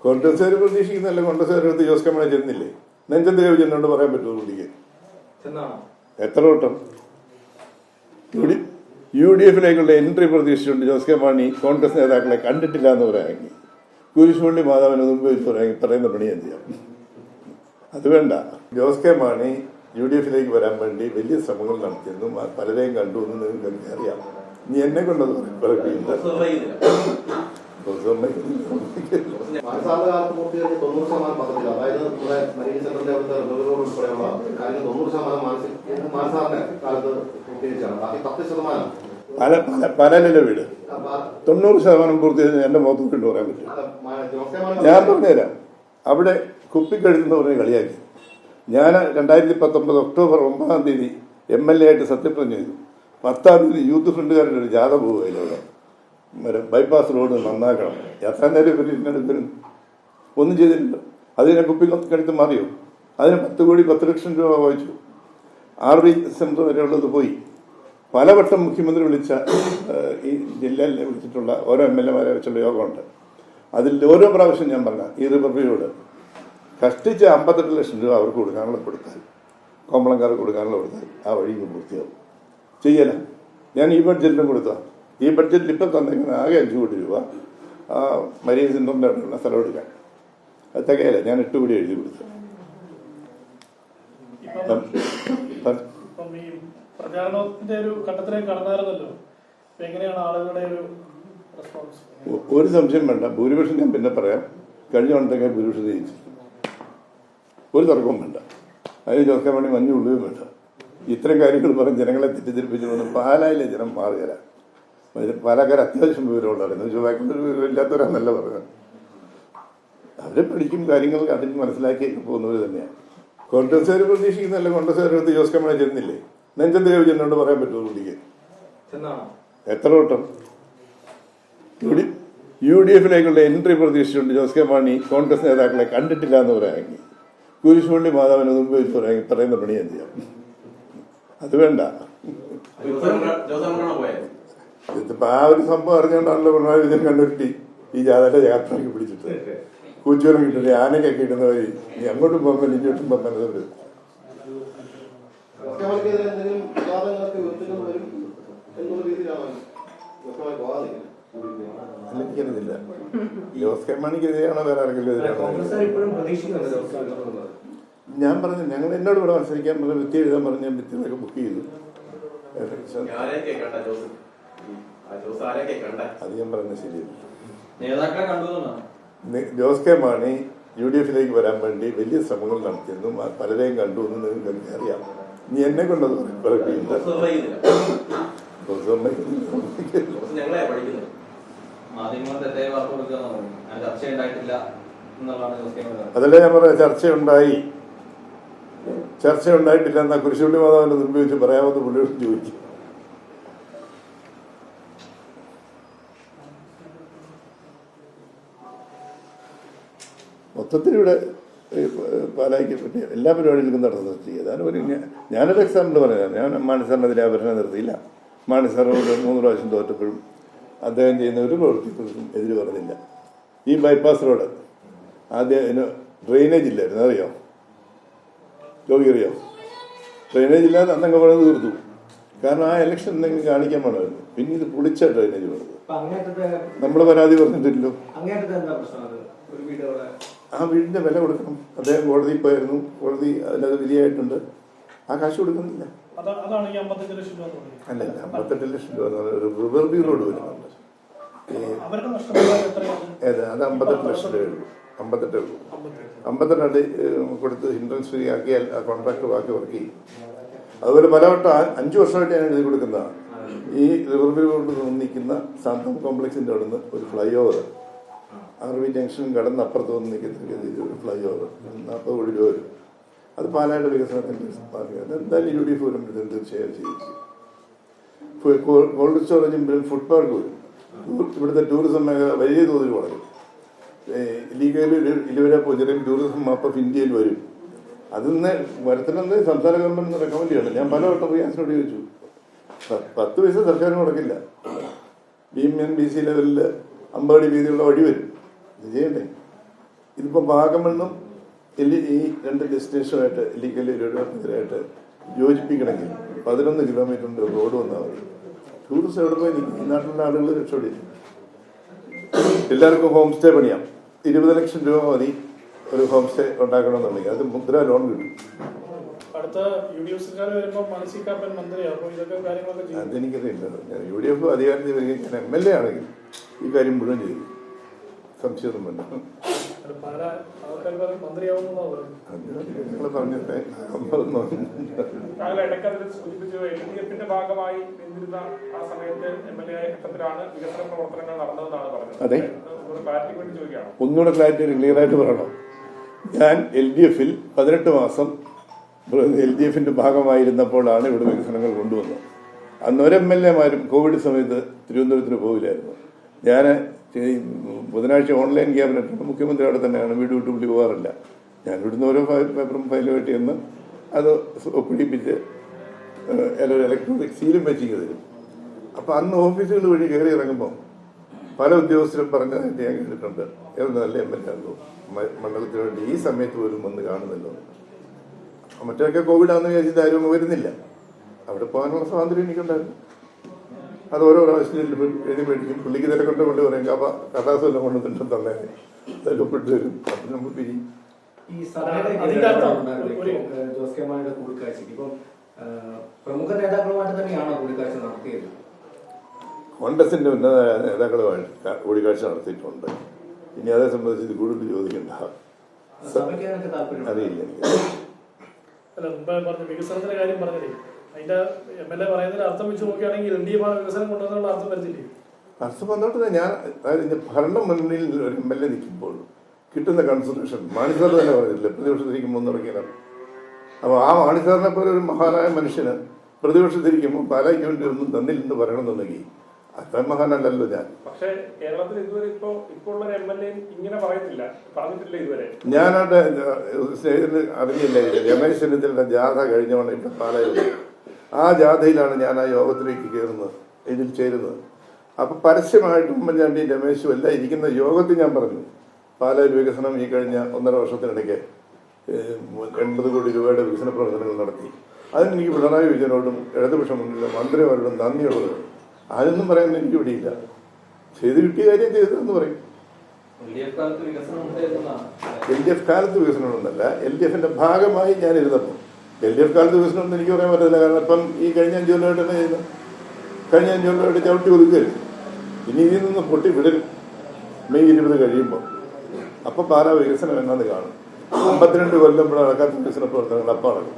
കോൺഗ്രസ്സുകാർ പ്രതീക്ഷിക്കുന്നല്ല. കോൺഗ്രസ്സുകാരടുത്ത് ജോസ് കെ മാണി ചെന്നില്ലേ? നെഞ്ചത്ത് കവി ചെന്നോണ്ട് പറയാൻ പറ്റുമോ പുള്ളിക്ക്? എത്ര വട്ടം യു ഡി എഫിലേക്കുള്ള എൻട്രി പ്രതീക്ഷിച്ചുകൊണ്ട് ജോസ് കെ മാണി കോൺഗ്രസ് നേതാക്കളെ കണ്ടിട്ടില്ല എന്ന് പറയാമെങ്കിൽ കുരിശുപള്ളി മാധവനെ മുമ്പ് വെച്ച് പറയുന്ന പണി എന്ത് ചെയ്യാം? അത് വേണ്ട. ജോസ് കെ മാണി യു ഡി എഫിലേക്ക് വരാൻ വേണ്ടി വലിയ ശ്രമങ്ങൾ നടത്തിയിരുന്നു. പലരെയും കണ്ടു എന്ന് നിങ്ങൾക്ക് അറിയാം. നീ എന്നെ കൊണ്ടത് പറയില്ല. പലനില വീട് 90% പൂർത്തിയായി എന്റെ മുഖത്ത് കണ്ടു പറയാൻ പറ്റും. ഞാൻ പറഞ്ഞുതരാം. അവിടെ കുപ്പിക്കഴുതെന്ന് പറഞ്ഞ് കളിയാക്കി. ഞാൻ 2019 ഒക്ടോബർ 9 MLA ആയിട്ട് സത്യപ്രതിജ്ഞ ചെയ്തു. 10 യൂത്ത് ഫ്രണ്ടുകാരുടെ ഒരു ജാഥ പോവുകയിലൂടെ ബൈപ്പാസ് റോഡ് നന്നാക്കണം. എത്ര നേരം ഇവരും ഒന്നും ചെയ്തിട്ടില്ല. അതിനെ കുപ്പിക്കഴുത്ത് മാറിയോ? അതിന് 10 കോടി 10 ലക്ഷം രൂപ വായിച്ചു. RV സെന്റർ വരെയുള്ളത് പോയി. പലവട്ടം മുഖ്യമന്ത്രി വിളിച്ച ഈ ജില്ലയിൽ വിളിച്ചിട്ടുള്ള ഓരോ MLA-മാരെ വെച്ചുള്ള യോഗമുണ്ട്. അതിൽ ഓരോ പ്രാവശ്യം ഞാൻ പറഞ്ഞ ഈ റിവ്യൂയോട് കഷ്ടിച്ച് 58 ലക്ഷം രൂപ അവർക്ക് കൊടുക്കാനുള്ള കൊടുത്താൽ, കോമ്പളംകാർക്ക് കൊടുക്കാനുള്ള കൊടുത്താൽ ആ വഴി പൂർത്തിയാവും. ചെയ്യല. ഞാൻ ഈ ബഡ്ജറ്റിലും കൊടുത്തതാണ്. ഈ ബഡ്ജറ്റിൽ ഇപ്പം തന്നേക്കുന്ന ആകെ 5 കോടി രൂപ മരീൻ സെന്ററിൻ്റെ അവിടെയുള്ള സ്ഥലം എടുക്കാൻ. അത് തികയല്ല. ഞാൻ 8 കോടി എഴുതി കൊടുത്തു. ഒരു സംശയം വേണ്ട. ഭൂരിപക്ഷം ഞാൻ പിന്നെ പറയാം. കഴിഞ്ഞ കൊണ്ടൊക്കെ ഭൂരിപക്ഷം ജയിച്ചു. ഒരു തർക്കവും വേണ്ട. അതിന് ജോസ് കെ മാണി മഞ്ഞ് ഉള്ളുകയും വേണ്ട. ഇത്തരം കാര്യങ്ങൾ പറഞ്ഞ് ജനങ്ങളെ തെറ്റിദ്ധരിപ്പിച്ചുകൊണ്ട് പാലായിലെ ജനം മാറുകയില്ല. പാലക്കാർ അത്യാവശ്യം വിവരമുള്ളവരായിരുന്നു. ചൊവ്വാക്കൊരു വിവരമില്ലാത്തവരാന്നല്ല പറഞ്ഞത്. അവരെ പഠിക്കും, കാര്യങ്ങൾ കണ്ടിട്ട് മനസ്സിലാക്കിയൊക്കെ പോകുന്നവർ തന്നെയാണ്. കോൺഗ്രസ്സുകാർ പ്രതീക്ഷിക്കുന്നല്ല. കോൺഗ്രസ്സുകാരടുത്ത് ജോസ് കെ മാണി ചെന്നില്ലേ? നെഞ്ചത്ത് കവി ചെന്നോണ്ട് പറയാൻ പറ്റുമോ പുള്ളിക്ക്? എത്ര വട്ടം യു ഡി എഫിലേക്കുള്ള എൻട്രി പ്രതീക്ഷിച്ചുകൊണ്ട് ജോസ് കെ മാണി കോൺഗ്രസ് നേതാക്കളെ കണ്ടിട്ടില്ല എന്ന് പറയാമെങ്കിൽ കുരിശുപള്ളി മാധവനെ മുമ്പ് വെച്ച് പറയുന്ന പണി എന്ത് ചെയ്യാം? അത് വേണ്ട. ഇതിപ്പോ ആ ഒരു സംഭവം അറിഞ്ഞുകൊണ്ടാണല്ലോ പിണറായി വിജയൻ കണ്ടുപിടി ഈ ജാഥയുടെ യാത്രയ്ക്ക് പിടിച്ചിട്ട് കൂച്ചുവരം കിട്ടുന്നത് ആനക്കൊക്കെ ഇടുന്ന വഴി നീ അങ്ങോട്ടും പോകുമ്പോൾ ഇങ്ങോട്ടും പോകുമ്പോൾ എനിക്കറിയില്ല. ജോസ് കെ മാണിക്കെതിരെയാണോ വേറെ ആർക്കെങ്കിലും എതിരാണോ? ഞാൻ പറഞ്ഞു ഞങ്ങൾ എന്നോട് ഇവിടെ മത്സരിക്കാൻ പറഞ്ഞ വിത്തി എഴുതാൻ പറഞ്ഞ ഞാൻ വിത്തികളൊക്കെ ബുക്ക് ചെയ്തു. അത് ഞാൻ പറഞ്ഞത് ശരിയല്ല. ജോസ് കെ മാണി യു ഡി എഫിലേക്ക് വരാൻ വേണ്ടി വലിയ ശ്രമങ്ങൾ നടത്തിയിരുന്നു. പലരെയും കണ്ടു എന്ന് നിങ്ങൾക്ക് അറിയാം. നീ എന്നെ കൊണ്ടത് പറയില്ല. അതല്ലേ ഞാൻ പറയാം. ചർച്ച ഉണ്ടായിട്ടില്ല എന്നാ കുരിശുപള്ളി മാധവന്റെ മുൻപ് വെച്ച് പറയാമെന്ന് പുള്ളിയോട് ചോദിച്ചു. മൊത്തത്തിൽ ഇവിടെ പാലായിക്ക് പറ്റിയ എല്ലാ പരിപാടികൾക്കും നടന്നു നിർത്തിയത്. അതൊരു ഞാനൊരു എക്സാമ്പിൾ പറയാം. ഞാൻ മാണി സാറിനെതിരെ അവരെ നിർത്തിയില്ല. മാണി സാറിനോട് 3 പ്രാവശ്യം തോറ്റപ്പോഴും അദ്ദേഹം ചെയ്യുന്ന ഒരു പ്രവൃത്തികൾക്കും എതിര് പറഞ്ഞില്ല. ഈ ബൈപ്പാസ് റോഡ് ആദ്യം ഡ്രെയിനേജ് ഇല്ലായിരുന്നു, അറിയോ? ജോഗി അറിയോ? ഡ്രെയിനേജ് ഇല്ലാതെ അന്നങ്ങ് പണിത് തീർത്തു. കാരണം ആ ഇലക്ഷൻ എന്തെങ്കിലും കാണിക്കാൻ വേണമായിരുന്നു. പിന്നെ ഇത് പൊളിച്ച ഡ്രെയിനേജ് പണിത്. നമ്മൾ പരാതി പറഞ്ഞിട്ടില്ലല്ലോ. ആ വീടിന്റെ വില കൊടുക്കണം. അദ്ദേഹം കോടതിയിൽ പോയിരുന്നു. കോടതി അതിനത് വിധിയായിട്ടുണ്ട്. ആ കാശ് കൊടുക്കുന്നില്ല. അല്ല, 58 ലക്ഷം രൂപ ഒരു റിവർ വ്യൂ റോഡ് വരുന്നുണ്ട്. അത് 58 ലക്ഷം രൂപയുള്ളൂ. 58 കൊടുത്ത് ഹിൻഡ്രൻസ് ഫ്രീ ആക്കിയാൽ ആ കോൺട്രാക്ട് ബാക്കി വർക്ക് ചെയ്യും. അതുപോലെ പലവട്ടം 5 വർഷമായിട്ട് ഞാൻ എഴുതി കൊടുക്കുന്നതാണ്. ഈ റിവർ വ്യൂ റോഡ് നിൽക്കുന്ന സാന്തം കോംപ്ലക്സിന്റെ അവിടെ നിന്ന് ഒരു ഫ്ലൈ ഓവർ RV ജംഗ്ഷൻ കടന്ന് അപ്പുറത്ത് വന്ന് നിൽക്കുന്ന ഒരു ഫ്ലൈ ഓവർ 40 കോടി രൂപ വരും. അത് പാലായുടെ വികസനത്തിന്റെ ഭാഗമാണ്. എന്തായാലും യു ഡി എഫ് വരുമ്പോഴത്തേക്കും തീർച്ചയായും ചെയ്യും. കോൾഡ് സ്റ്റോറേജും ഫുഡ് പാർക്ക് വരും. ഇവിടുത്തെ ടൂറിസം മേഖല വലിയ തോതിൽ വളരും. ലീഗയിൽ 20 ടൂറിസം മാപ്പ് ഓഫ് ഇന്ത്യയിൽ വരും. അതിന്ന് വരത്തിനെന്ന് സംസ്ഥാന ഗവൺമെന്റ് റെക്കമെൻഡ് ചെയ്യണം. ഞാൻ പലവട്ടം റിയാസിനോട് ചോദിച്ചു. 10 പൈസ സർക്കാർ മുടക്കില്ല. BMN BC ലെവലിൽ 50 അടി വീതിയുള്ള വഴി വരും. ഇത് ചെയ്യണ്ടേ? ഇതിപ്പോൾ വാഗമണ്ണും ഈ രണ്ട് ഡെസ്റ്റിനേഷനുമായിട്ട് ഇല്ലിക്കല്ലി എതിരായിട്ട് യോജിപ്പിക്കണമെങ്കിൽ 11 കിലോമീറ്ററിൻ്റെ റോഡ് വന്നാൽ മതി. ടൂറിസ്റ്റ് എവിടെ പോയി നിൽക്കും? ഈ നാട്ടിലുള്ള ആളുകൾ രക്ഷപ്പെടില്ല. എല്ലാവർക്കും ഹോം സ്റ്റേ പണിയാം. 20 ലക്ഷം രൂപ മതി ഒരു ഹോം സ്റ്റേ ഉണ്ടാക്കണമെന്നുണ്ടെങ്കിൽ. അത് മുദ്ര ലോൺ കിട്ടും. അതെനിക്കറിയില്ല. ഞാൻ UDF അധികാരത്തിൽ വരികയും ഞാൻ MLA ആണെങ്കിൽ ഈ കാര്യം മുഴുവൻ ചെയ്തു. സംശയമൊന്നും വേണ്ട. നിങ്ങൾ പറഞ്ഞിട്ടേ അതെ, ഒന്നുകൂടെ ക്ലാരിറ്റി ക്ലിയർ ആയിട്ട് പറയണം. ഞാൻ LDF-ൽ 18 മാസം LDF-ന്റെ ഭാഗമായിരുന്നപ്പോഴാണ് ഇവിടെ വികസനങ്ങൾ കൊണ്ടുവന്നത്. അന്ന് ഒരു MLA-മാരും കോവിഡ് സമയത്ത് തിരുവനന്തപുരത്തിന് പോവില്ലായിരുന്നു. ഞാൻ ബുധനാഴ്ച ഓൺലൈൻ ക്യാബിനറ്റാണ്. മുഖ്യമന്ത്രി അവിടെ തന്നെയാണ്, വീട് വിട്ട് പുള്ളി പോകാറില്ല. ഞാൻ ഇവിടുന്ന് ഓരോ പേപ്പറും ഫയലുമായിട്ട് ചെന്ന് അത് ഒപ്പിടിപ്പിച്ച് എല്ലാവരും ഇലക്ട്രോണിക് സീലും വെച്ചിങ്ങ് തരും. അപ്പം അന്ന് ഓഫീസുകൾ വഴി കയറി ഇറങ്ങുമ്പോൾ പല ഉദ്യോഗസ്ഥരും പറഞ്ഞതായിട്ട് ഞാൻ കേട്ടിട്ടുണ്ട്, നല്ല MLA ആണല്ലോ, മണ്ഡലത്തിന് വേണ്ടി ഈ സമയത്ത് പോലും വന്ന് കാണുന്നല്ലോ. മറ്റൊക്കെ കോവിഡാണെന്ന് വിചാരിച്ചിട്ട് ആരും വരുന്നില്ല. അവിടെ പോകാനുള്ള സ്വാതന്ത്ര്യം എനിക്കുണ്ടായിരുന്നു. അത് ഓരോ പ്രാവശ്യം എഴുതി മേടിക്കും. പുള്ളിക്ക് ഇതിനെ കൊണ്ട് പറയും, കഥാസ് എല്ലാം കൊണ്ടുവന്നിട്ടും തന്നെ അതൊക്കെ ഒപ്പിട്ട് തരും. അപ്പം നമ്മൾ പിരിയും. പ്രമുഖ നേതാക്കളുമായിട്ട് തന്നെയാണോ കൂടിക്കാഴ്ച നടത്തിയത്? കോൺഗ്രസിന്റെ ഉന്നത നേതാക്കളുമായിട്ട് കൂടിക്കാഴ്ച നടത്തിയിട്ടുണ്ട്. ഇനി അതേ സംബന്ധിച്ച് കൂടുതൽ ചോദിക്കണ്ട. അറിയില്ല എനിക്ക്. വികസനത്തിന്റെ കാര്യം പറഞ്ഞതേ, അതിന്റെ MLA പറയുന്നതിന് അർത്ഥം വെച്ച് നോക്കുകയാണെങ്കിൽ LDF വികസനം കൊണ്ടുവന്നുള്ള അർത്ഥം വരുത്തില്ലേ? അർത്ഥം വന്നോട്ട് ഞാൻ ഭരണ മുന്നണിയിൽ ഒരു MLA നിൽക്കുമ്പോൾ കിട്ടുന്ന കൺസിഡറേഷൻ മാണിസാർ തന്നെ പറഞ്ഞില്ലേ, പ്രതിപക്ഷത്തിരിക്കുമ്പോൾ തുടങ്ങിയതാണ്. അപ്പോൾ ആ മാണിസാറിനെ പോലെ ഒരു മഹാനായ മനുഷ്യന് പ്രതിപക്ഷത്തിരിക്കുമ്പോൾ പാലായ്ക്ക് വേണ്ടി ഒന്നും തന്നില്ലെന്ന് പറയണമെന്നുണ്ടെങ്കിൽ അത്ര മഹാനല്ലല്ലോ ഞാൻ. പക്ഷേ കേരളത്തിൽ ഇതുവരെ ഇപ്പോൾ MLA ഇങ്ങനെ പറയത്തില്ല, പറഞ്ഞിട്ടില്ല ഇതുവരെ. ഞാനവിടെ സ്നേഹിതന് അറിഞ്ഞില്ല. രമേശ് ചെന്നിത്തലയുടെ ജാഥ കഴിഞ്ഞവണ്ണം ഇവിടെ പാലായി. ആ ജാഥയിലാണ് ഞാൻ ആ യോഗത്തിലേക്ക് കയറുന്നത്, ഇതിൽ ചേരുന്നത്. അപ്പൊ പരസ്യമായിട്ട് ഉമ്മൻചാണ്ടി രമേശും എല്ലാം ഇരിക്കുന്ന യോഗത്തിൽ ഞാൻ പറഞ്ഞു, പാലായിൽ വികസനം ഈ കഴിഞ്ഞ 1.5 വർഷത്തിനിടയ്ക്ക് 80 കോടി രൂപയുടെ വികസന പ്രവർത്തനങ്ങൾ നടത്തി. അതിന് എനിക്ക് പിണറായി വിജയനോടും ഇടതുപക്ഷ മുന്നിലെ മന്ത്രിമാരോടും നന്ദിയുള്ളത്. ആരൊന്നും പറയാൻ എനിക്ക് പിടിയില്ല. ചെയ്ത് കിട്ടിയ കാര്യം ചെയ്തതെന്ന് പറയും. LDF കാലത്ത് വികസനമൊന്നുമല്ല, LDF-ന്റെ ഭാഗമായി ഞാൻ ഇരുന്നപ്പോൾ. LDF കാലത്ത് വികസനമൊന്നും എനിക്ക് പറയാൻ പറ്റില്ല. കാരണം ഇപ്പം ഈ കഴിഞ്ഞ 5 കൊല്ലമായിട്ട് തന്നെ ചെയ്യുന്നു. കഴിഞ്ഞ 5 കൊല്ലമായിട്ട് ചവിട്ടി ഒതുക്കരുത്. ഇനി ഇതിൽ നിന്ന് പൊട്ടി വിടരും മെയ് 20 കഴിയുമ്പോൾ. അപ്പം പാലാ വികസനം എന്നാന്ന് കാണും. 52 കൊല്ലം ഇവിടെ നടക്കാത്ത വികസന പ്രവർത്തനങ്ങൾ അപ്പം നടക്കും.